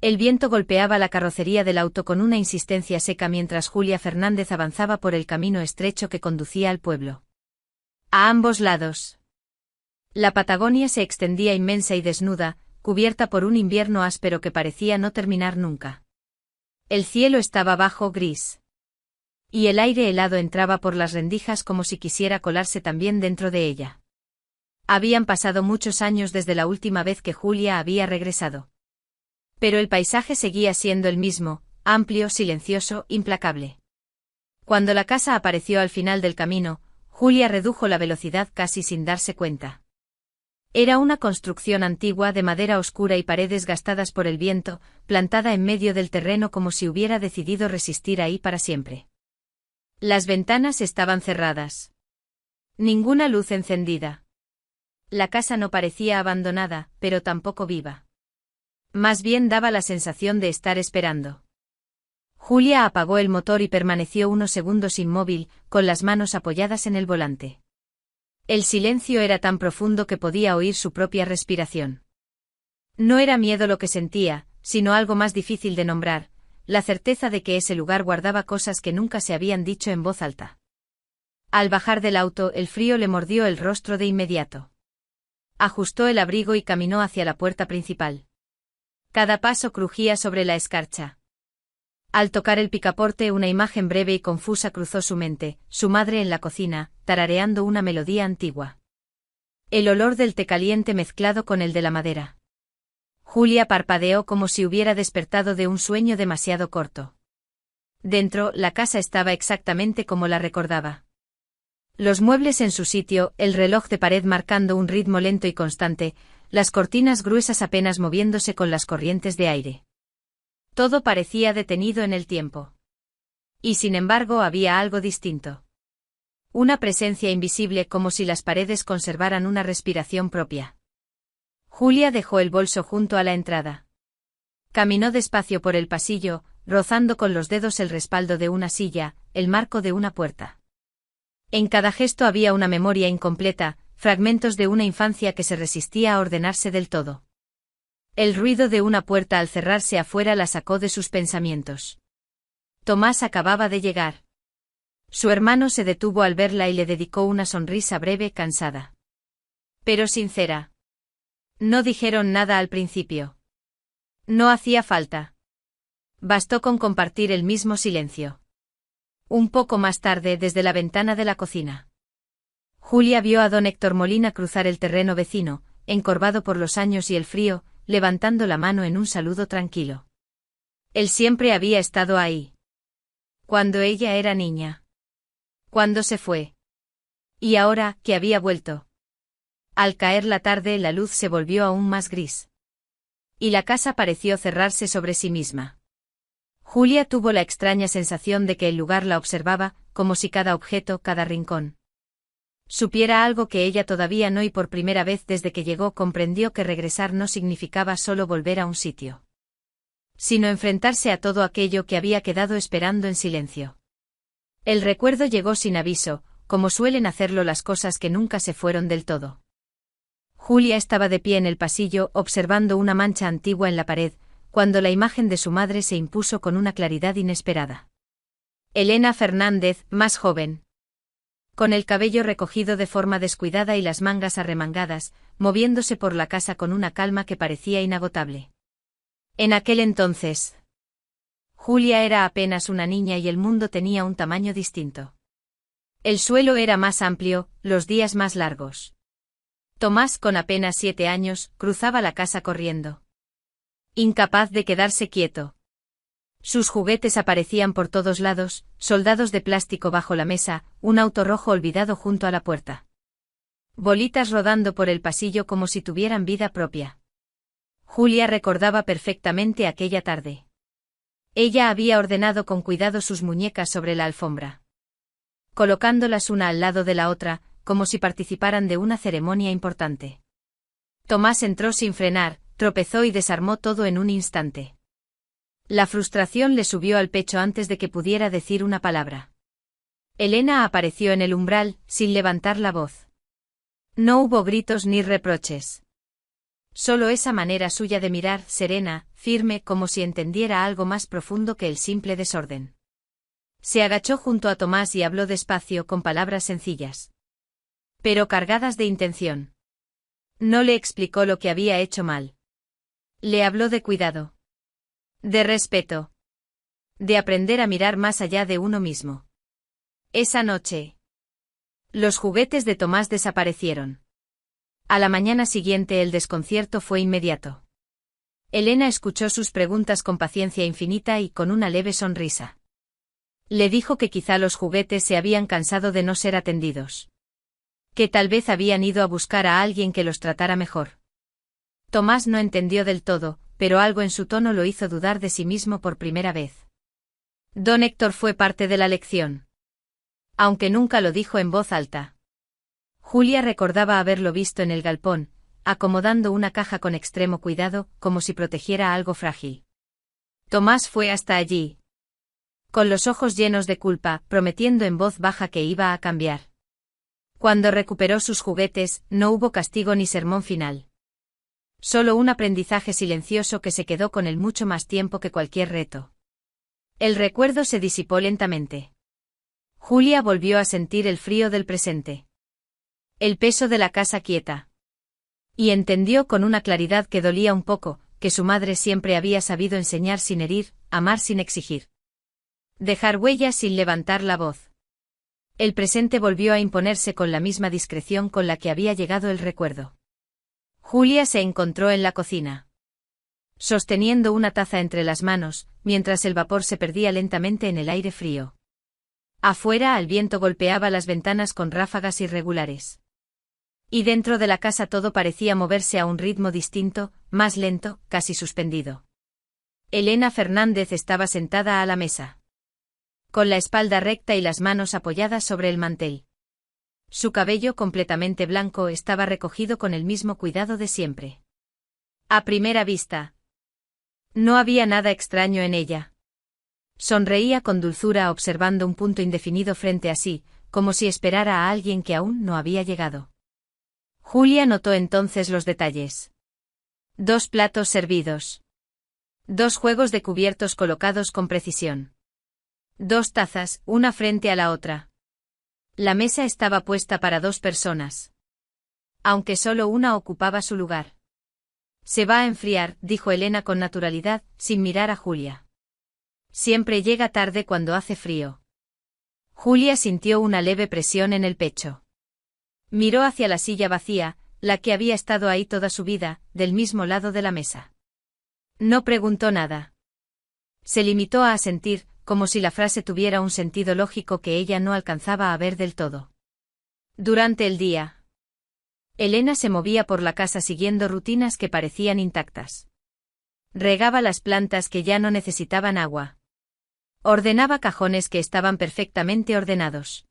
El viento golpeaba la carrocería del auto con una insistencia seca mientras Julia Fernández avanzaba por el camino estrecho que conducía al pueblo. A ambos lados. La Patagonia se extendía inmensa y desnuda, cubierta por un invierno áspero que parecía no terminar nunca. El cielo estaba bajo, gris. Y el aire helado entraba por las rendijas como si quisiera colarse también dentro de ella. Habían pasado muchos años desde la última vez que Julia había regresado. Pero el paisaje seguía siendo el mismo, amplio, silencioso, implacable. Cuando la casa apareció al final del camino, Julia redujo la velocidad casi sin darse cuenta. Era una construcción antigua de madera oscura y paredes gastadas por el viento, plantada en medio del terreno como si hubiera decidido resistir ahí para siempre. Las ventanas estaban cerradas. Ninguna luz encendida. La casa no parecía abandonada, pero tampoco viva. Más bien daba la sensación de estar esperando. Julia apagó el motor y permaneció unos segundos inmóvil, con las manos apoyadas en el volante. El silencio era tan profundo que podía oír su propia respiración. No era miedo lo que sentía, sino algo más difícil de nombrar, la certeza de que ese lugar guardaba cosas que nunca se habían dicho en voz alta. Al bajar del auto, el frío le mordió el rostro de inmediato. Ajustó el abrigo y caminó hacia la puerta principal. Cada paso crujía sobre la escarcha. Al tocar el picaporte, una imagen breve y confusa cruzó su mente, su madre en la cocina, tarareando una melodía antigua. El olor del té caliente mezclado con el de la madera. Julia parpadeó como si hubiera despertado de un sueño demasiado corto. Dentro, la casa estaba exactamente como la recordaba. Los muebles en su sitio, el reloj de pared marcando un ritmo lento y constante, las cortinas gruesas apenas moviéndose con las corrientes de aire. Todo parecía detenido en el tiempo. Y sin embargo había algo distinto. Una presencia invisible como si las paredes conservaran una respiración propia. Julia dejó el bolso junto a la entrada. Caminó despacio por el pasillo, rozando con los dedos el respaldo de una silla, el marco de una puerta. En cada gesto había una memoria incompleta, fragmentos de una infancia que se resistía a ordenarse del todo. El ruido de una puerta al cerrarse afuera la sacó de sus pensamientos. Tomás acababa de llegar. Su hermano se detuvo al verla y le dedicó una sonrisa breve, cansada. Pero sincera. No dijeron nada al principio. No hacía falta. Bastó con compartir el mismo silencio. Un poco más tarde, desde la ventana de la cocina, Julia vio a don Héctor Molina cruzar el terreno vecino, encorvado por los años y el frío, levantando la mano en un saludo tranquilo. Él siempre había estado ahí. Cuando ella era niña. Cuando se fue. Y ahora, que había vuelto. Al caer la tarde, la luz se volvió aún más gris. Y la casa pareció cerrarse sobre sí misma. Julia tuvo la extraña sensación de que el lugar la observaba, como si cada objeto, cada rincón, supiera algo que ella todavía no, y por primera vez desde que llegó comprendió que regresar no significaba solo volver a un sitio, sino enfrentarse a todo aquello que había quedado esperando en silencio. El recuerdo llegó sin aviso, como suelen hacerlo las cosas que nunca se fueron del todo. Julia estaba de pie en el pasillo observando una mancha antigua en la pared, cuando la imagen de su madre se impuso con una claridad inesperada. Elena Fernández, más joven. Con el cabello recogido de forma descuidada y las mangas arremangadas, moviéndose por la casa con una calma que parecía inagotable. En aquel entonces, Julia era apenas una niña y el mundo tenía un tamaño distinto. El suelo era más amplio, los días más largos. Tomás, con apenas 7 años, cruzaba la casa corriendo. Incapaz de quedarse quieto. Sus juguetes aparecían por todos lados, soldados de plástico bajo la mesa, un auto rojo olvidado junto a la puerta. Bolitas rodando por el pasillo como si tuvieran vida propia. Julia recordaba perfectamente aquella tarde. Ella había ordenado con cuidado sus muñecas sobre la alfombra, colocándolas una al lado de la otra, como si participaran de una ceremonia importante. Tomás entró sin frenar, tropezó y desarmó todo en un instante. La frustración le subió al pecho antes de que pudiera decir una palabra. Elena apareció en el umbral, sin levantar la voz. No hubo gritos ni reproches. Solo esa manera suya de mirar, serena, firme, como si entendiera algo más profundo que el simple desorden. Se agachó junto a Tomás y habló despacio con palabras sencillas, pero cargadas de intención. No le explicó lo que había hecho mal. Le habló de cuidado, de respeto, de aprender a mirar más allá de uno mismo. Esa noche, los juguetes de Tomás desaparecieron. A la mañana siguiente el desconcierto fue inmediato. Elena escuchó sus preguntas con paciencia infinita y con una leve sonrisa. Le dijo que quizá los juguetes se habían cansado de no ser atendidos. Que tal vez habían ido a buscar a alguien que los tratara mejor. Tomás no entendió del todo, pero algo en su tono lo hizo dudar de sí mismo por primera vez. Don Héctor fue parte de la lección. Aunque nunca lo dijo en voz alta. Julia recordaba haberlo visto en el galpón, acomodando una caja con extremo cuidado, como si protegiera algo frágil. Tomás fue hasta allí, con los ojos llenos de culpa, prometiendo en voz baja que iba a cambiar. Cuando recuperó sus juguetes, no hubo castigo ni sermón final. Solo un aprendizaje silencioso que se quedó con él mucho más tiempo que cualquier reto. El recuerdo se disipó lentamente. Julia volvió a sentir el frío del presente. El peso de la casa quieta. Y entendió con una claridad que dolía un poco, que su madre siempre había sabido enseñar sin herir, amar sin exigir. Dejar huellas sin levantar la voz. El presente volvió a imponerse con la misma discreción con la que había llegado el recuerdo. Julia se encontró en la cocina, sosteniendo una taza entre las manos, mientras el vapor se perdía lentamente en el aire frío. Afuera el viento golpeaba las ventanas con ráfagas irregulares. Y dentro de la casa todo parecía moverse a un ritmo distinto, más lento, casi suspendido. Elena Fernández estaba sentada a la mesa, con la espalda recta y las manos apoyadas sobre el mantel. Su cabello completamente blanco estaba recogido con el mismo cuidado de siempre. A primera vista, no había nada extraño en ella. Sonreía con dulzura observando un punto indefinido frente a sí, como si esperara a alguien que aún no había llegado. Julia notó entonces los detalles. 2 platos servidos. 2 juegos de cubiertos colocados con precisión. 2 tazas, una frente a la otra. La mesa estaba puesta para 2 personas. Aunque solo una ocupaba su lugar. Se va a enfriar, dijo Elena con naturalidad, sin mirar a Julia. Siempre llega tarde cuando hace frío. Julia sintió una leve presión en el pecho. Miró hacia la silla vacía, la que había estado ahí toda su vida, del mismo lado de la mesa. No preguntó nada. Se limitó a asentir, como si la frase tuviera un sentido lógico que ella no alcanzaba a ver del todo. Durante el día, Elena se movía por la casa siguiendo rutinas que parecían intactas. Regaba las plantas que ya no necesitaban agua. Ordenaba cajones que estaban perfectamente ordenados.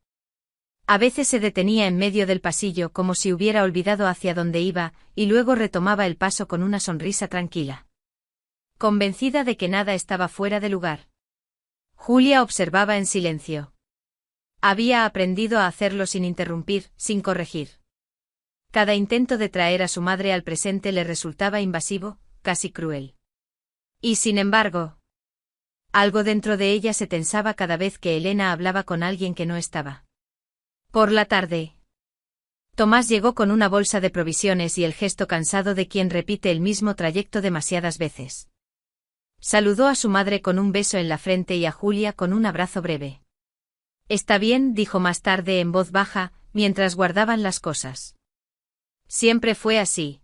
A veces se detenía en medio del pasillo como si hubiera olvidado hacia dónde iba, y luego retomaba el paso con una sonrisa tranquila. Convencida de que nada estaba fuera de lugar. Julia observaba en silencio. Había aprendido a hacerlo sin interrumpir, sin corregir. Cada intento de traer a su madre al presente le resultaba invasivo, casi cruel. Y sin embargo, algo dentro de ella se tensaba cada vez que Elena hablaba con alguien que no estaba. Por la tarde, Tomás llegó con una bolsa de provisiones y el gesto cansado de quien repite el mismo trayecto demasiadas veces. Saludó a su madre con un beso en la frente y a Julia con un abrazo breve. «Está bien», dijo más tarde en voz baja, mientras guardaban las cosas. Siempre fue así.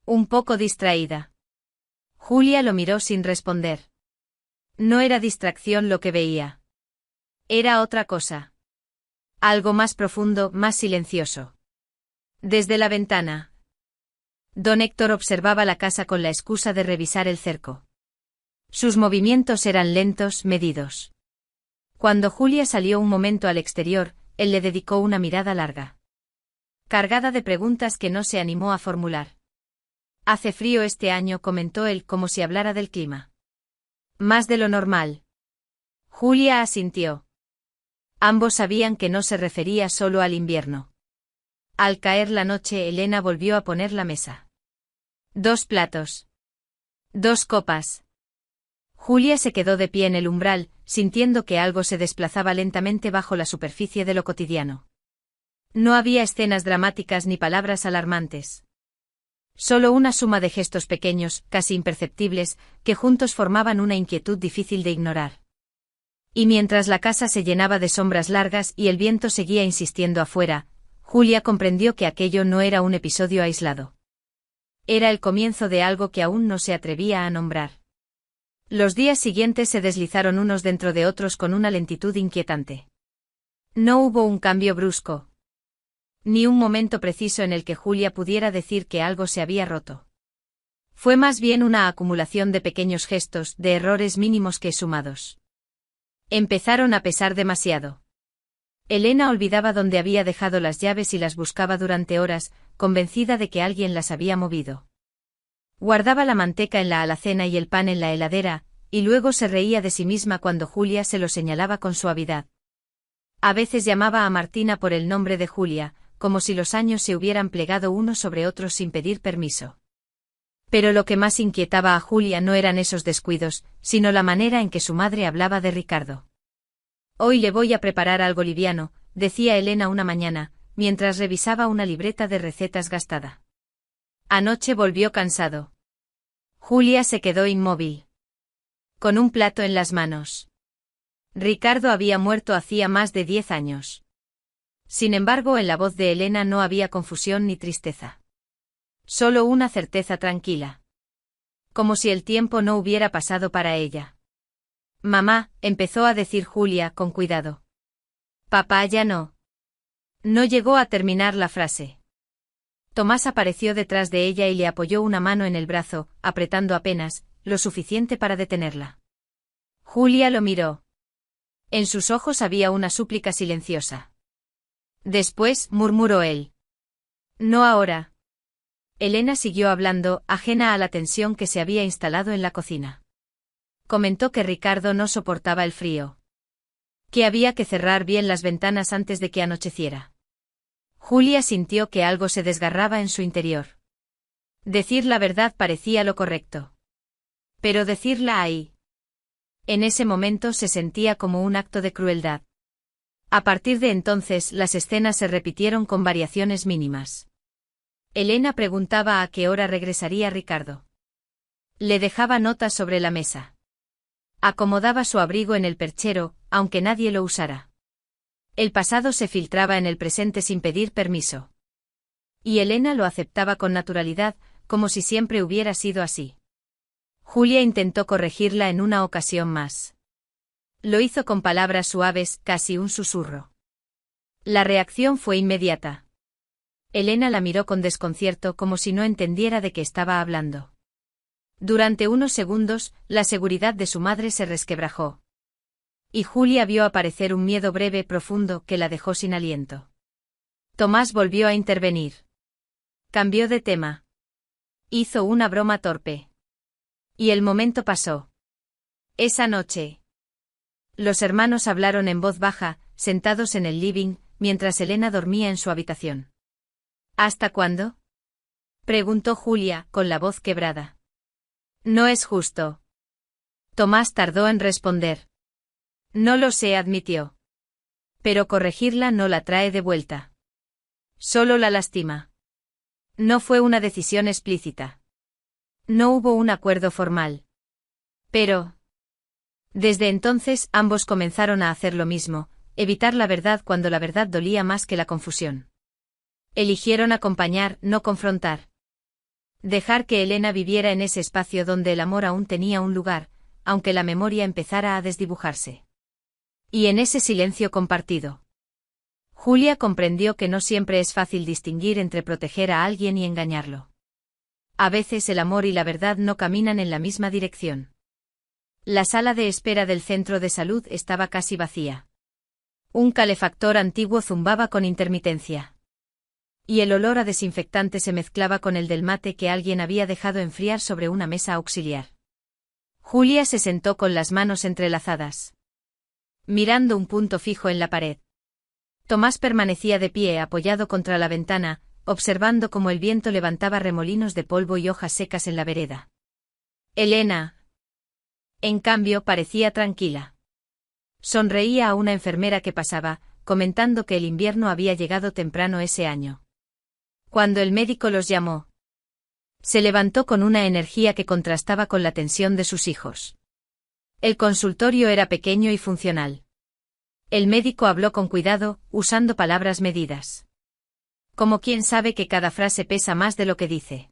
Un poco distraída. Julia lo miró sin responder. No era distracción lo que veía. Era otra cosa. Algo más profundo, más silencioso. Desde la ventana, don Héctor observaba la casa con la excusa de revisar el cerco. Sus movimientos eran lentos, medidos. Cuando Julia salió un momento al exterior, él le dedicó una mirada larga, cargada de preguntas que no se animó a formular. «Hace frío este año», comentó él como si hablara del clima. «Más de lo normal». Julia asintió. Ambos sabían que no se refería solo al invierno. Al caer la noche, Elena volvió a poner la mesa. 2 platos. 2 copas. Julia se quedó de pie en el umbral, sintiendo que algo se desplazaba lentamente bajo la superficie de lo cotidiano. No había escenas dramáticas ni palabras alarmantes. Solo una suma de gestos pequeños, casi imperceptibles, que juntos formaban una inquietud difícil de ignorar. Y mientras la casa se llenaba de sombras largas y el viento seguía insistiendo afuera, Julia comprendió que aquello no era un episodio aislado. Era el comienzo de algo que aún no se atrevía a nombrar. Los días siguientes se deslizaron unos dentro de otros con una lentitud inquietante. No hubo un cambio brusco. Ni un momento preciso en el que Julia pudiera decir que algo se había roto. Fue más bien una acumulación de pequeños gestos, de errores mínimos que sumados empezaron a pesar demasiado. Elena olvidaba dónde había dejado las llaves y las buscaba durante horas, convencida de que alguien las había movido. Guardaba la manteca en la alacena y el pan en la heladera, y luego se reía de sí misma cuando Julia se lo señalaba con suavidad. A veces llamaba a Martina por el nombre de Julia, como si los años se hubieran plegado unos sobre otros sin pedir permiso. Pero lo que más inquietaba a Julia no eran esos descuidos, sino la manera en que su madre hablaba de Ricardo. «Hoy le voy a preparar algo liviano», decía Elena una mañana, mientras revisaba una libreta de recetas gastada. Anoche volvió cansado. Julia se quedó inmóvil, con un plato en las manos. Ricardo había muerto hacía más de 10 años. Sin embargo, en la voz de Elena no había confusión ni tristeza. Solo una certeza tranquila. Como si el tiempo no hubiera pasado para ella. «Mamá», empezó a decir Julia con cuidado. «Papá ya no». No llegó a terminar la frase. Tomás apareció detrás de ella y le apoyó una mano en el brazo, apretando apenas, lo suficiente para detenerla. Julia lo miró. En sus ojos había una súplica silenciosa. «Después», murmuró él. «No ahora». Elena siguió hablando, ajena a la tensión que se había instalado en la cocina. Comentó que Ricardo no soportaba el frío. Que había que cerrar bien las ventanas antes de que anocheciera. Julia sintió que algo se desgarraba en su interior. Decir la verdad parecía lo correcto. Pero decirla ahí. En ese momento se sentía como un acto de crueldad. A partir de entonces las escenas se repitieron con variaciones mínimas. Elena preguntaba a qué hora regresaría Ricardo. Le dejaba notas sobre la mesa. Acomodaba su abrigo en el perchero, aunque nadie lo usara. El pasado se filtraba en el presente sin pedir permiso. Y Elena lo aceptaba con naturalidad, como si siempre hubiera sido así. Julia intentó corregirla en una ocasión más. Lo hizo con palabras suaves, casi un susurro. La reacción fue inmediata. Elena la miró con desconcierto como si no entendiera de qué estaba hablando. Durante unos segundos, la seguridad de su madre se resquebrajó. Y Julia vio aparecer un miedo breve profundo que la dejó sin aliento. Tomás volvió a intervenir. Cambió de tema. Hizo una broma torpe. Y el momento pasó. Esa noche. Los hermanos hablaron en voz baja, sentados en el living, mientras Elena dormía en su habitación. ¿Hasta cuándo?, preguntó Julia, con la voz quebrada. No es justo. Tomás tardó en responder. No lo sé, admitió. Pero corregirla no la trae de vuelta. Solo la lastima. No fue una decisión explícita. No hubo un acuerdo formal. Pero... Desde entonces ambos comenzaron a hacer lo mismo, evitar la verdad cuando la verdad dolía más que la confusión. Eligieron acompañar, no confrontar. Dejar que Elena viviera en ese espacio donde el amor aún tenía un lugar, aunque la memoria empezara a desdibujarse. Y en ese silencio compartido. Julia comprendió que no siempre es fácil distinguir entre proteger a alguien y engañarlo. A veces el amor y la verdad no caminan en la misma dirección. La sala de espera del centro de salud estaba casi vacía. Un calefactor antiguo zumbaba con intermitencia. Y el olor a desinfectante se mezclaba con el del mate que alguien había dejado enfriar sobre una mesa auxiliar. Julia se sentó con las manos entrelazadas, mirando un punto fijo en la pared. Tomás permanecía de pie apoyado contra la ventana, observando cómo el viento levantaba remolinos de polvo y hojas secas en la vereda. Elena, en cambio, parecía tranquila. Sonreía a una enfermera que pasaba, comentando que el invierno había llegado temprano ese año. Cuando el médico los llamó, se levantó con una energía que contrastaba con la tensión de sus hijos. El consultorio era pequeño y funcional. El médico habló con cuidado, usando palabras medidas. Como quien sabe que cada frase pesa más de lo que dice.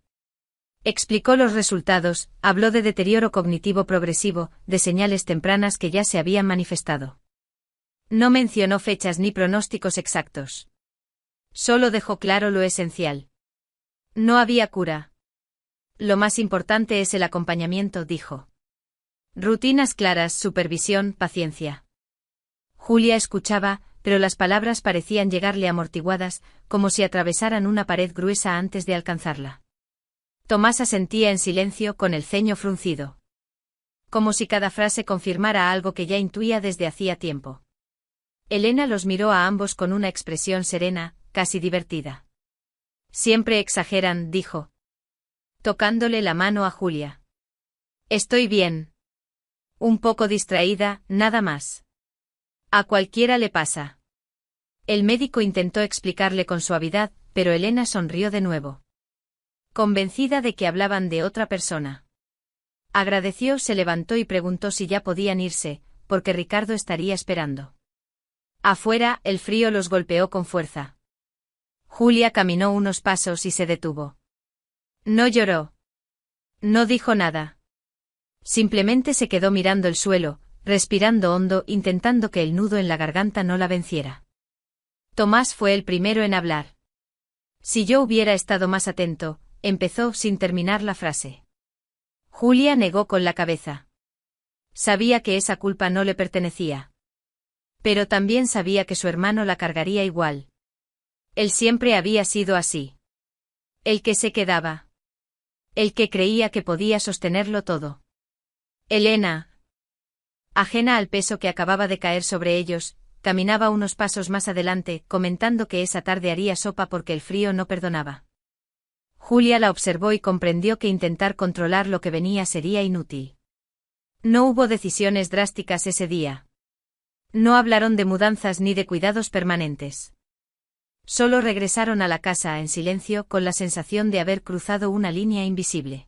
Explicó los resultados, habló de deterioro cognitivo progresivo, de señales tempranas que ya se habían manifestado. No mencionó fechas ni pronósticos exactos. Solo dejó claro lo esencial. No había cura. Lo más importante es el acompañamiento, dijo. Rutinas claras, supervisión, paciencia. Julia escuchaba, pero las palabras parecían llegarle amortiguadas, como si atravesaran una pared gruesa antes de alcanzarla. Tomás asentía en silencio con el ceño fruncido. Como si cada frase confirmara algo que ya intuía desde hacía tiempo. Elena los miró a ambos con una expresión serena, casi divertida. Siempre exageran, dijo, tocándole la mano a Julia. Estoy bien. Un poco distraída, nada más. A cualquiera le pasa. El médico intentó explicarle con suavidad, pero Elena sonrió de nuevo. Convencida de que hablaban de otra persona. Agradeció, se levantó y preguntó si ya podían irse, porque Ricardo estaría esperando. Afuera, el frío los golpeó con fuerza. Julia caminó unos pasos y se detuvo. No lloró. No dijo nada. Simplemente se quedó mirando el suelo, respirando hondo, intentando que el nudo en la garganta no la venciera. Tomás fue el primero en hablar. Si yo hubiera estado más atento, empezó sin terminar la frase. Julia negó con la cabeza. Sabía que esa culpa no le pertenecía. Pero también sabía que su hermano la cargaría igual. Él siempre había sido así. El que se quedaba. El que creía que podía sostenerlo todo. Elena, ajena al peso que acababa de caer sobre ellos, caminaba unos pasos más adelante, comentando que esa tarde haría sopa porque el frío no perdonaba. Julia la observó y comprendió que intentar controlar lo que venía sería inútil. No hubo decisiones drásticas ese día. No hablaron de mudanzas ni de cuidados permanentes. Solo regresaron a la casa en silencio con la sensación de haber cruzado una línea invisible.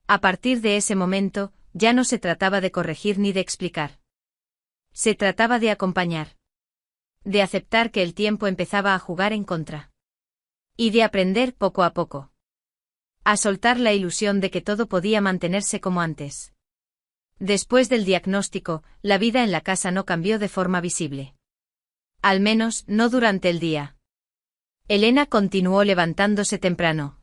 A partir de ese momento, ya no se trataba de corregir ni de explicar. Se trataba de acompañar. De aceptar que el tiempo empezaba a jugar en contra. Y de aprender poco a poco. A soltar la ilusión de que todo podía mantenerse como antes. Después del diagnóstico, la vida en la casa no cambió de forma visible. Al menos, no durante el día. Elena continuó levantándose temprano.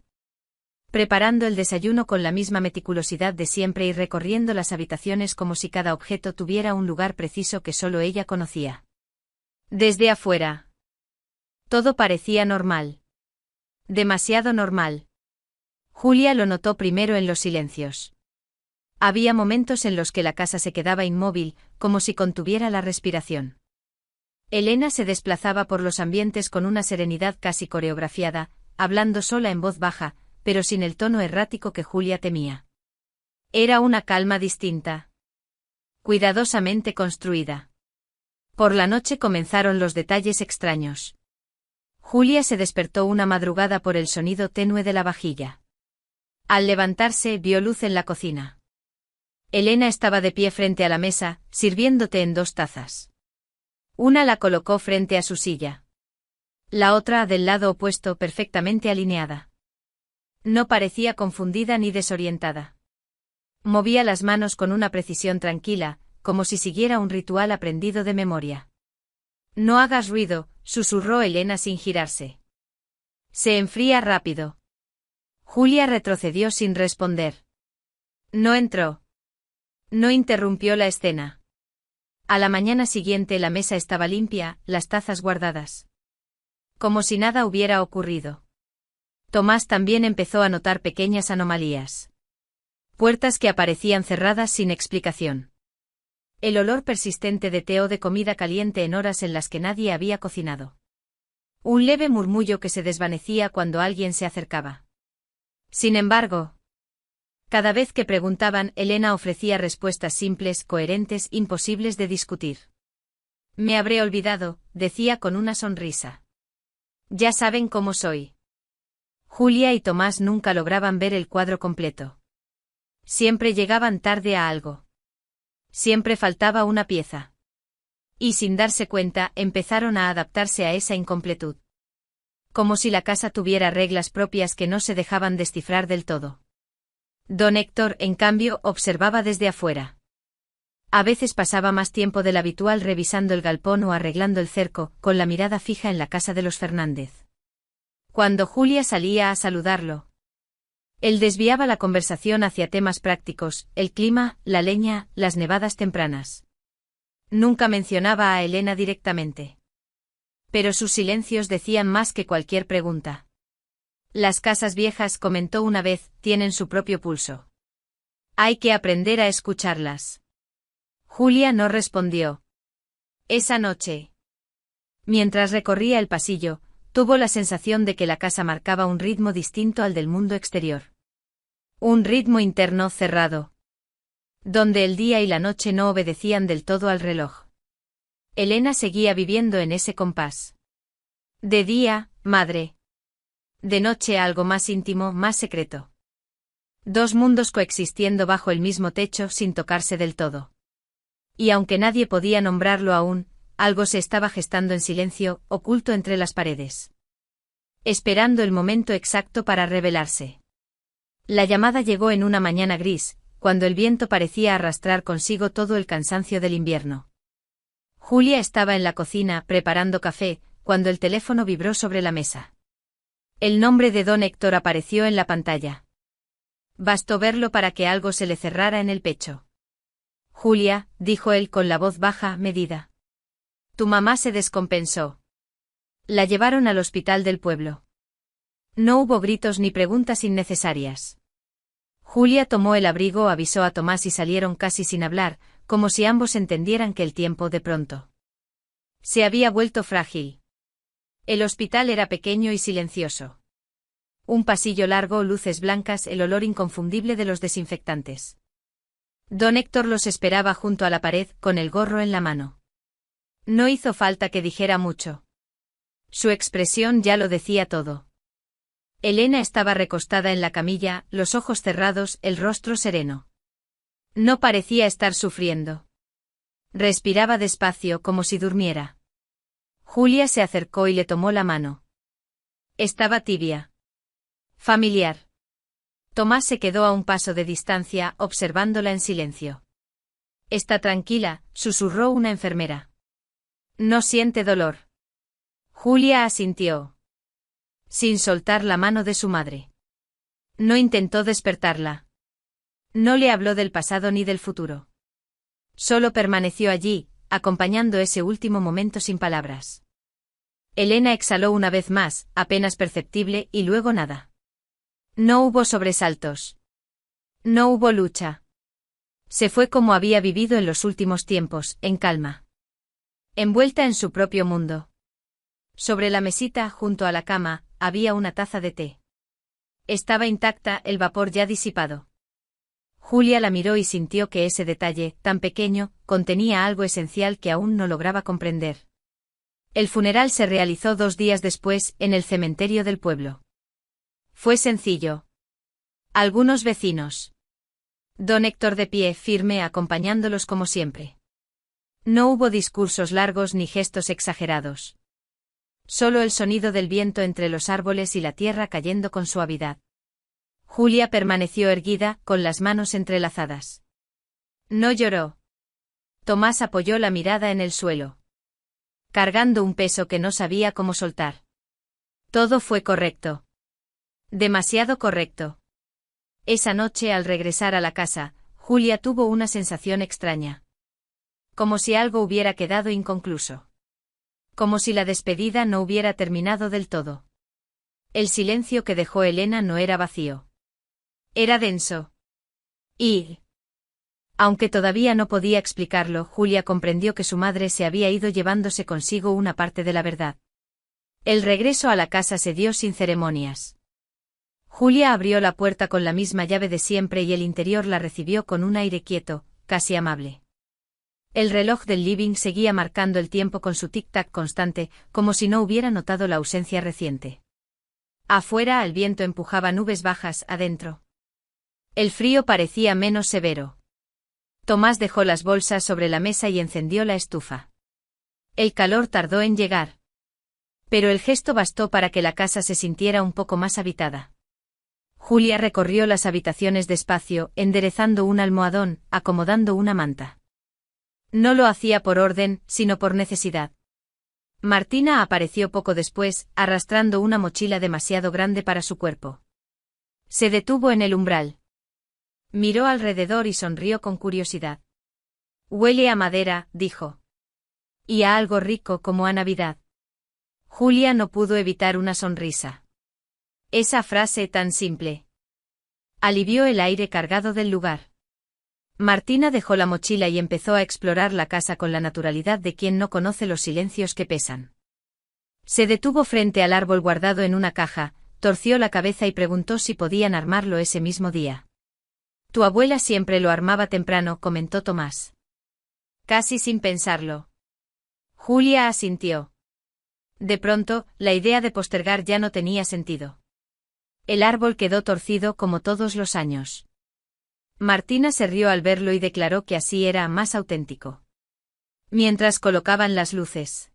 Preparando el desayuno con la misma meticulosidad de siempre y recorriendo las habitaciones como si cada objeto tuviera un lugar preciso que solo ella conocía. Desde afuera. Todo parecía normal. Demasiado normal. Julia lo notó primero en los silencios. Había momentos en los que la casa se quedaba inmóvil, como si contuviera la respiración. Elena se desplazaba por los ambientes con una serenidad casi coreografiada, hablando sola en voz baja, pero sin el tono errático que Julia temía. Era una calma distinta. Cuidadosamente construida. Por la noche comenzaron los detalles extraños. Julia se despertó una madrugada por el sonido tenue de la vajilla. Al levantarse, vio luz en la cocina. Elena estaba de pie frente a la mesa, sirviendo té en 2 tazas. Una la colocó frente a su silla. La otra del lado opuesto, perfectamente alineada. No parecía confundida ni desorientada. Movía las manos con una precisión tranquila, como si siguiera un ritual aprendido de memoria. No hagas ruido, susurró Elena sin girarse. Se enfría rápido. Julia retrocedió sin responder. No entró. No interrumpió la escena. A la mañana siguiente la mesa estaba limpia, las tazas guardadas. Como si nada hubiera ocurrido. Tomás también empezó a notar pequeñas anomalías. Puertas que aparecían cerradas sin explicación. El olor persistente de té o de comida caliente en horas en las que nadie había cocinado. Un leve murmullo que se desvanecía cuando alguien se acercaba. Sin embargo, cada vez que preguntaban, Elena ofrecía respuestas simples, coherentes, imposibles de discutir. Me habré olvidado, decía con una sonrisa. Ya saben cómo soy. Julia y Tomás nunca lograban ver el cuadro completo. Siempre llegaban tarde a algo. Siempre faltaba una pieza. Y sin darse cuenta, empezaron a adaptarse a esa incompletud. Como si la casa tuviera reglas propias que no se dejaban descifrar del todo. Don Héctor, en cambio, observaba desde afuera. A veces pasaba más tiempo del habitual revisando el galpón o arreglando el cerco, con la mirada fija en la casa de los Fernández. Cuando Julia salía a saludarlo, él desviaba la conversación hacia temas prácticos, el clima, la leña, las nevadas tempranas. Nunca mencionaba a Elena directamente. Pero sus silencios decían más que cualquier pregunta. Las casas viejas, comentó una vez, tienen su propio pulso. Hay que aprender a escucharlas. Julia no respondió. Esa noche, mientras recorría el pasillo, tuvo la sensación de que la casa marcaba un ritmo distinto al del mundo exterior. Un ritmo interno cerrado, donde el día y la noche no obedecían del todo al reloj. Elena seguía viviendo en ese compás. De día, madre. De noche algo más íntimo, más secreto. Dos mundos coexistiendo bajo el mismo techo sin tocarse del todo. Y aunque nadie podía nombrarlo aún, algo se estaba gestando en silencio, oculto entre las paredes. Esperando el momento exacto para revelarse. La llamada llegó en una mañana gris, cuando el viento parecía arrastrar consigo todo el cansancio del invierno. Julia estaba en la cocina, preparando café, cuando el teléfono vibró sobre la mesa. El nombre de don Héctor apareció en la pantalla. Bastó verlo para que algo se le cerrara en el pecho. Julia, dijo él con la voz baja, medida. Tu mamá se descompensó. La llevaron al hospital del pueblo. No hubo gritos ni preguntas innecesarias. Julia tomó el abrigo, avisó a Tomás y salieron casi sin hablar, como si ambos entendieran que el tiempo de pronto se había vuelto frágil. El hospital era pequeño y silencioso. Un pasillo largo, luces blancas, el olor inconfundible de los desinfectantes. Don Héctor los esperaba junto a la pared, con el gorro en la mano. No hizo falta que dijera mucho. Su expresión ya lo decía todo. Elena estaba recostada en la camilla, los ojos cerrados, el rostro sereno. No parecía estar sufriendo. Respiraba despacio, como si durmiera. Julia se acercó y le tomó la mano. Estaba tibia. Familiar. Tomás se quedó a un paso de distancia, observándola en silencio. Está tranquila, susurró una enfermera. No siente dolor. Julia asintió, sin soltar la mano de su madre. No intentó despertarla. No le habló del pasado ni del futuro. Solo permaneció allí, acompañando ese último momento sin palabras. Elena exhaló una vez más, apenas perceptible, y luego nada. No hubo sobresaltos. No hubo lucha. Se fue como había vivido en los últimos tiempos, en calma. Envuelta en su propio mundo. Sobre la mesita, junto a la cama, había una taza de té. Estaba intacta, el vapor ya disipado. Julia la miró y sintió que ese detalle, tan pequeño, contenía algo esencial que aún no lograba comprender. El funeral se realizó 2 días después, en el cementerio del pueblo. Fue sencillo. Algunos vecinos. Don Héctor de pie, firme, acompañándolos como siempre. No hubo discursos largos ni gestos exagerados. Solo el sonido del viento entre los árboles y la tierra cayendo con suavidad. Julia permaneció erguida, con las manos entrelazadas. No lloró. Tomás apoyó la mirada en el suelo, cargando un peso que no sabía cómo soltar. Todo fue correcto. Demasiado correcto. Esa noche, al regresar a la casa, Julia tuvo una sensación extraña. Como si algo hubiera quedado inconcluso. Como si la despedida no hubiera terminado del todo. El silencio que dejó Elena no era vacío. Era denso. Y, aunque todavía no podía explicarlo, Julia comprendió que su madre se había ido llevándose consigo una parte de la verdad. El regreso a la casa se dio sin ceremonias. Julia abrió la puerta con la misma llave de siempre y el interior la recibió con un aire quieto, casi amable. El reloj del living seguía marcando el tiempo con su tic-tac constante, como si no hubiera notado la ausencia reciente. Afuera el viento empujaba nubes bajas adentro. El frío parecía menos severo. Tomás dejó las bolsas sobre la mesa y encendió la estufa. El calor tardó en llegar. Pero el gesto bastó para que la casa se sintiera un poco más habitada. Julia recorrió las habitaciones despacio, enderezando un almohadón, acomodando una manta. No lo hacía por orden, sino por necesidad. Martina apareció poco después, arrastrando una mochila demasiado grande para su cuerpo. Se detuvo en el umbral. Miró alrededor y sonrió con curiosidad. «Huele a madera», dijo. «Y a algo rico como a Navidad». Julia no pudo evitar una sonrisa. Esa frase tan simple alivió el aire cargado del lugar. Martina dejó la mochila y empezó a explorar la casa con la naturalidad de quien no conoce los silencios que pesan. Se detuvo frente al árbol guardado en una caja, torció la cabeza y preguntó si podían armarlo ese mismo día. «Tu abuela siempre lo armaba temprano», comentó Tomás. Casi sin pensarlo. Julia asintió. De pronto, la idea de postergar ya no tenía sentido. El árbol quedó torcido como todos los años. Martina se rió al verlo y declaró que así era más auténtico. Mientras colocaban las luces,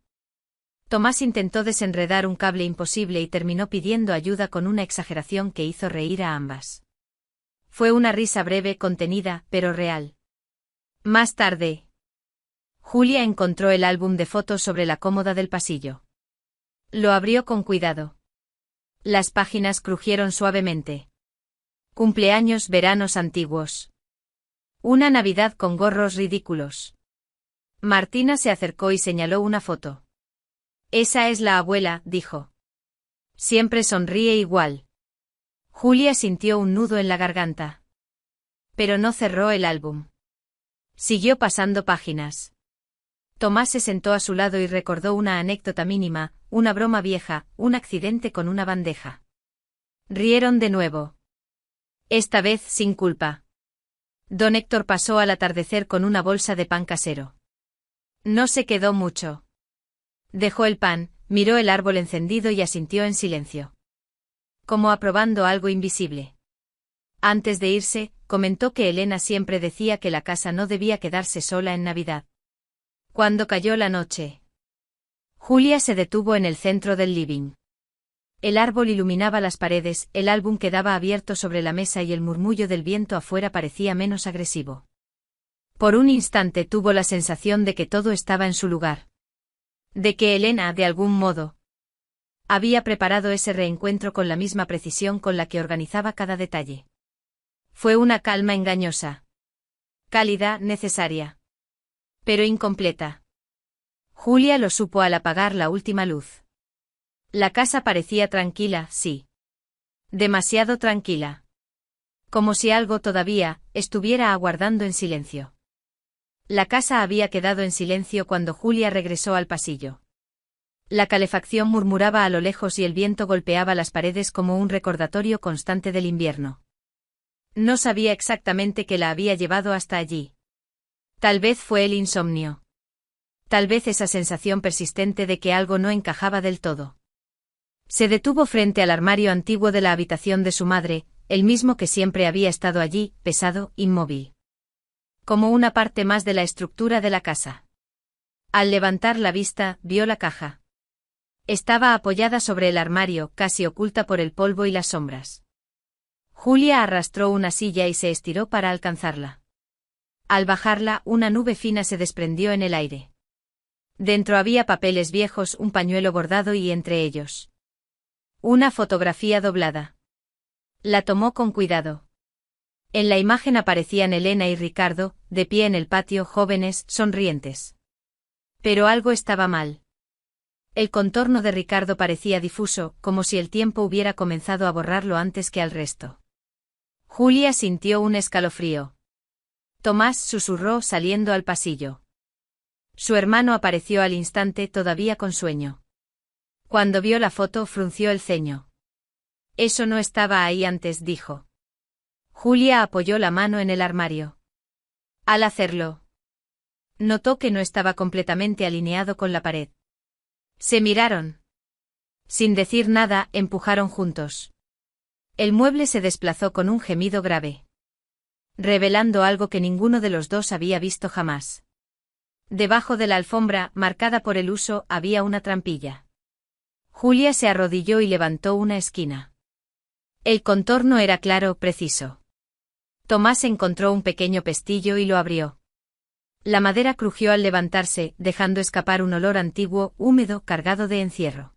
Tomás intentó desenredar un cable imposible y terminó pidiendo ayuda con una exageración que hizo reír a ambas. Fue una risa breve, contenida, pero real. Más tarde, Julia encontró el álbum de fotos sobre la cómoda del pasillo. Lo abrió con cuidado. Las páginas crujieron suavemente. Cumpleaños, veranos antiguos. Una Navidad con gorros ridículos. Martina se acercó y señaló una foto. «Esa es la abuela», dijo. «Siempre sonríe igual». Julia sintió un nudo en la garganta. Pero no cerró el álbum. Siguió pasando páginas. Tomás se sentó a su lado y recordó una anécdota mínima, una broma vieja, un accidente con una bandeja. Rieron de nuevo. Esta vez sin culpa. Don Héctor pasó al atardecer con una bolsa de pan casero. No se quedó mucho. Dejó el pan, miró el árbol encendido y asintió en silencio. Como aprobando algo invisible. Antes de irse, comentó que Elena siempre decía que la casa no debía quedarse sola en Navidad. Cuando cayó la noche, Julia se detuvo en el centro del living. El árbol iluminaba las paredes, el álbum quedaba abierto sobre la mesa y el murmullo del viento afuera parecía menos agresivo. Por un instante tuvo la sensación de que todo estaba en su lugar. De que Elena, de algún modo, había preparado ese reencuentro con la misma precisión con la que organizaba cada detalle. Fue una calma engañosa. Cálida, necesaria. Pero incompleta. Julia lo supo al apagar la última luz. La casa parecía tranquila, sí. Demasiado tranquila. Como si algo todavía estuviera aguardando en silencio. La casa había quedado en silencio cuando Julia regresó al pasillo. La calefacción murmuraba a lo lejos y el viento golpeaba las paredes como un recordatorio constante del invierno. No sabía exactamente qué la había llevado hasta allí. Tal vez fue el insomnio. Tal vez esa sensación persistente de que algo no encajaba del todo. Se detuvo frente al armario antiguo de la habitación de su madre, el mismo que siempre había estado allí, pesado, inmóvil. Como una parte más de la estructura de la casa. Al levantar la vista, vio la caja. Estaba apoyada sobre el armario, casi oculta por el polvo y las sombras. Julia arrastró una silla y se estiró para alcanzarla. Al bajarla, una nube fina se desprendió en el aire. Dentro había papeles viejos, un pañuelo bordado y entre ellos una fotografía doblada. La tomó con cuidado. En la imagen aparecían Elena y Ricardo, de pie en el patio, jóvenes, sonrientes. Pero algo estaba mal. El contorno de Ricardo parecía difuso, como si el tiempo hubiera comenzado a borrarlo antes que al resto. Julia sintió un escalofrío. Tomás susurró saliendo al pasillo. Su hermano apareció al instante, todavía con sueño. Cuando vio la foto, frunció el ceño. Eso no estaba ahí antes, dijo. Julia apoyó la mano en el armario. Al hacerlo, notó que no estaba completamente alineado con la pared. Se miraron. Sin decir nada, empujaron juntos. El mueble se desplazó con un gemido grave, revelando algo que ninguno de los dos había visto jamás. Debajo de la alfombra, marcada por el uso, había una trampilla. Julia se arrodilló y levantó una esquina. El contorno era claro, preciso. Tomás encontró un pequeño pestillo y lo abrió. La madera crujió al levantarse, dejando escapar un olor antiguo, húmedo, cargado de encierro.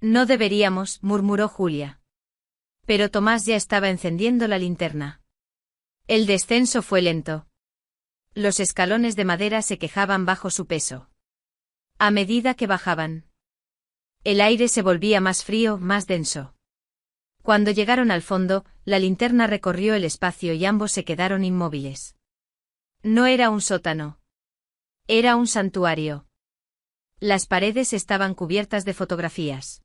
No deberíamos, murmuró Julia. Pero Tomás ya estaba encendiendo la linterna. El descenso fue lento. Los escalones de madera se quejaban bajo su peso. A medida que bajaban, el aire se volvía más frío, más denso. Cuando llegaron al fondo, la linterna recorrió el espacio y ambos se quedaron inmóviles. No era un sótano. Era un santuario. Las paredes estaban cubiertas de fotografías.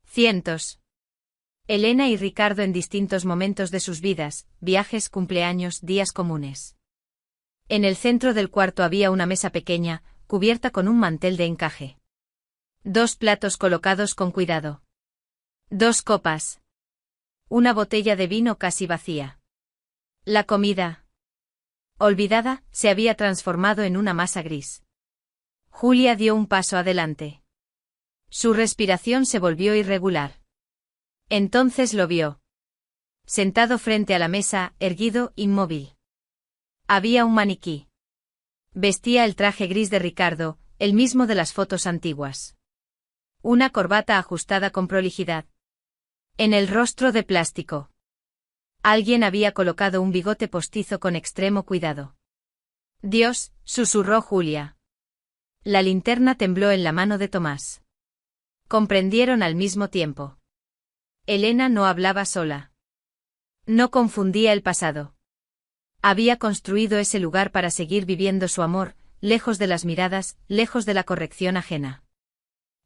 Cientos. Elena y Ricardo en distintos momentos de sus vidas, viajes, cumpleaños, días comunes. En el centro del cuarto había una mesa pequeña, cubierta con un mantel de encaje. 2 platos colocados con cuidado. 2 copas. Una botella de vino casi vacía. La comida, olvidada, se había transformado en una masa gris. Julia dio un paso adelante. Su respiración se volvió irregular. Entonces lo vio. Sentado frente a la mesa, erguido, inmóvil. Había un maniquí. Vestía el traje gris de Ricardo, el mismo de las fotos antiguas. Una corbata ajustada con prolijidad. En el rostro de plástico, alguien había colocado un bigote postizo con extremo cuidado. Dios, susurró Julia. La linterna tembló en la mano de Tomás. Comprendieron al mismo tiempo. Elena no hablaba sola. No confundía el pasado. Había construido ese lugar para seguir viviendo su amor, lejos de las miradas, lejos de la corrección ajena.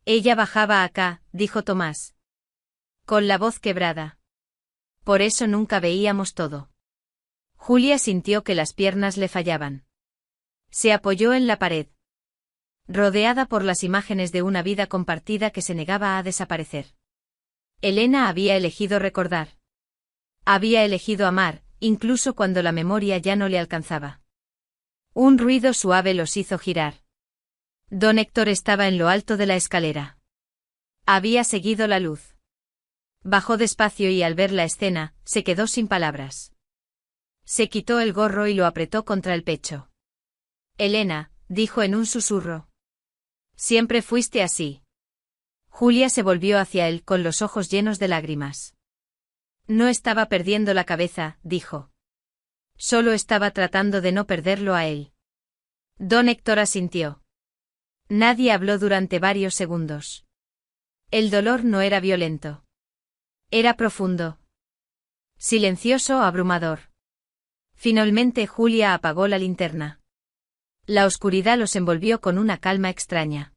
Ella bajaba acá, dijo Tomás, con la voz quebrada. Por eso nunca veíamos todo. Julia sintió que las piernas le fallaban. Se apoyó en la pared, rodeada por las imágenes de una vida compartida que se negaba a desaparecer. Elena había elegido recordar. Había elegido amar, incluso cuando la memoria ya no le alcanzaba. Un ruido suave los hizo girar. Don Héctor estaba en lo alto de la escalera. Había seguido la luz. Bajó despacio y al ver la escena, se quedó sin palabras. Se quitó el gorro y lo apretó contra el pecho. Elena, dijo en un susurro. Siempre fuiste así. Julia se volvió hacia él con los ojos llenos de lágrimas. No estaba perdiendo la cabeza, dijo. Solo estaba tratando de no perderlo a él. Don Héctor asintió. Nadie habló durante varios segundos. El dolor no era violento. Era profundo. Silencioso, abrumador. Finalmente Julia apagó la linterna. La oscuridad los envolvió con una calma extraña.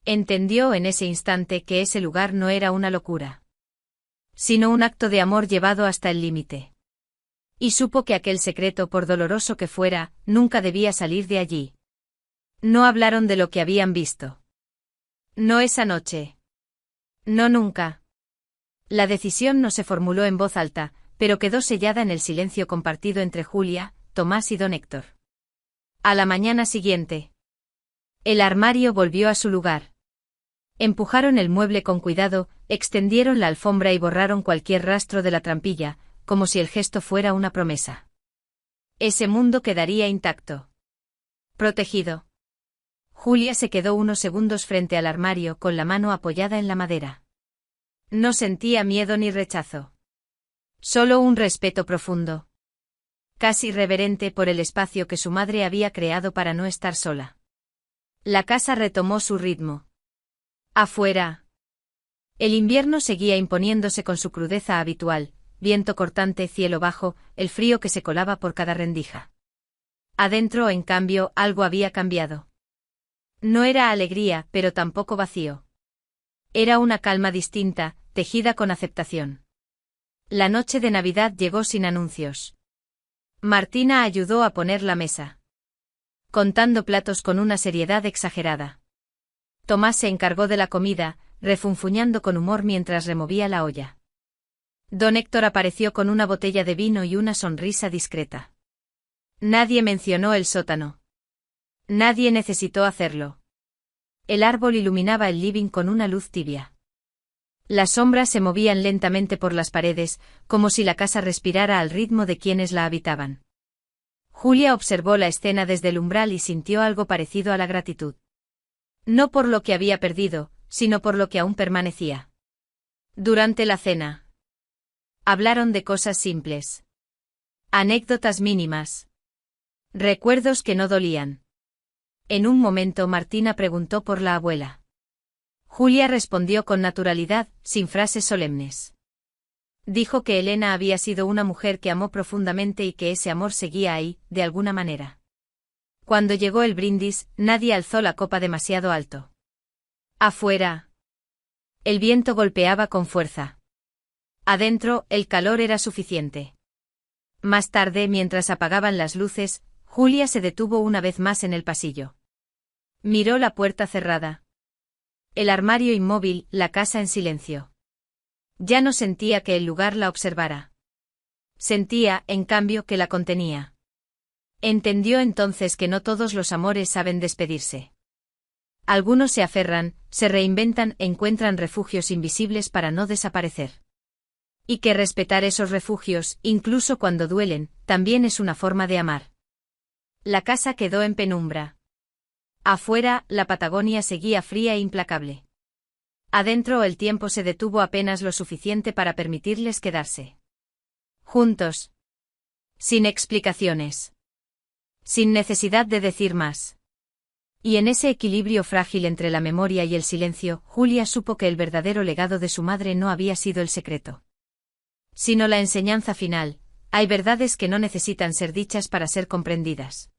Entendió en ese instante que ese lugar no era una locura, sino un acto de amor llevado hasta el límite. Y supo que aquel secreto, por doloroso que fuera, nunca debía salir de allí. No hablaron de lo que habían visto. No esa noche. No nunca. La decisión no se formuló en voz alta, pero quedó sellada en el silencio compartido entre Julia, Tomás y don Héctor. A la mañana siguiente, el armario volvió a su lugar. Empujaron el mueble con cuidado, extendieron la alfombra y borraron cualquier rastro de la trampilla, como si el gesto fuera una promesa. Ese mundo quedaría intacto. Protegido. Julia se quedó unos segundos frente al armario con la mano apoyada en la madera. No sentía miedo ni rechazo. Solo un respeto profundo. Casi reverente por el espacio que su madre había creado para no estar sola. La casa retomó su ritmo. Afuera. El invierno seguía imponiéndose con su crudeza habitual, viento cortante, cielo bajo, el frío que se colaba por cada rendija. Adentro, en cambio, algo había cambiado. No era alegría, pero tampoco vacío. Era una calma distinta, tejida con aceptación. La noche de Navidad llegó sin anuncios. Martina ayudó a poner la mesa, contando platos con una seriedad exagerada. Tomás se encargó de la comida, refunfuñando con humor mientras removía la olla. Don Héctor apareció con una botella de vino y una sonrisa discreta. Nadie mencionó el sótano. Nadie necesitó hacerlo. El árbol iluminaba el living con una luz tibia. Las sombras se movían lentamente por las paredes, como si la casa respirara al ritmo de quienes la habitaban. Julia observó la escena desde el umbral y sintió algo parecido a la gratitud. No por lo que había perdido, sino por lo que aún permanecía. Durante la cena, hablaron de cosas simples. Anécdotas mínimas. Recuerdos que no dolían. En un momento Martina preguntó por la abuela. Julia respondió con naturalidad, sin frases solemnes. Dijo que Elena había sido una mujer que amó profundamente y que ese amor seguía ahí, de alguna manera. Cuando llegó el brindis, nadie alzó la copa demasiado alto. Afuera, el viento golpeaba con fuerza. Adentro, el calor era suficiente. Más tarde, mientras apagaban las luces, Julia se detuvo una vez más en el pasillo. Miró la puerta cerrada. El armario inmóvil, la casa en silencio. Ya no sentía que el lugar la observara. Sentía, en cambio, que la contenía. Entendió entonces que no todos los amores saben despedirse. Algunos se aferran, se reinventan, encuentran refugios invisibles para no desaparecer. Y que respetar esos refugios, incluso cuando duelen, también es una forma de amar. La casa quedó en penumbra. Afuera, la Patagonia seguía fría e implacable. Adentro el tiempo se detuvo apenas lo suficiente para permitirles quedarse juntos. Sin explicaciones. Sin necesidad de decir más. Y en ese equilibrio frágil entre la memoria y el silencio, Julia supo que el verdadero legado de su madre no había sido el secreto, sino la enseñanza final: hay verdades que no necesitan ser dichas para ser comprendidas.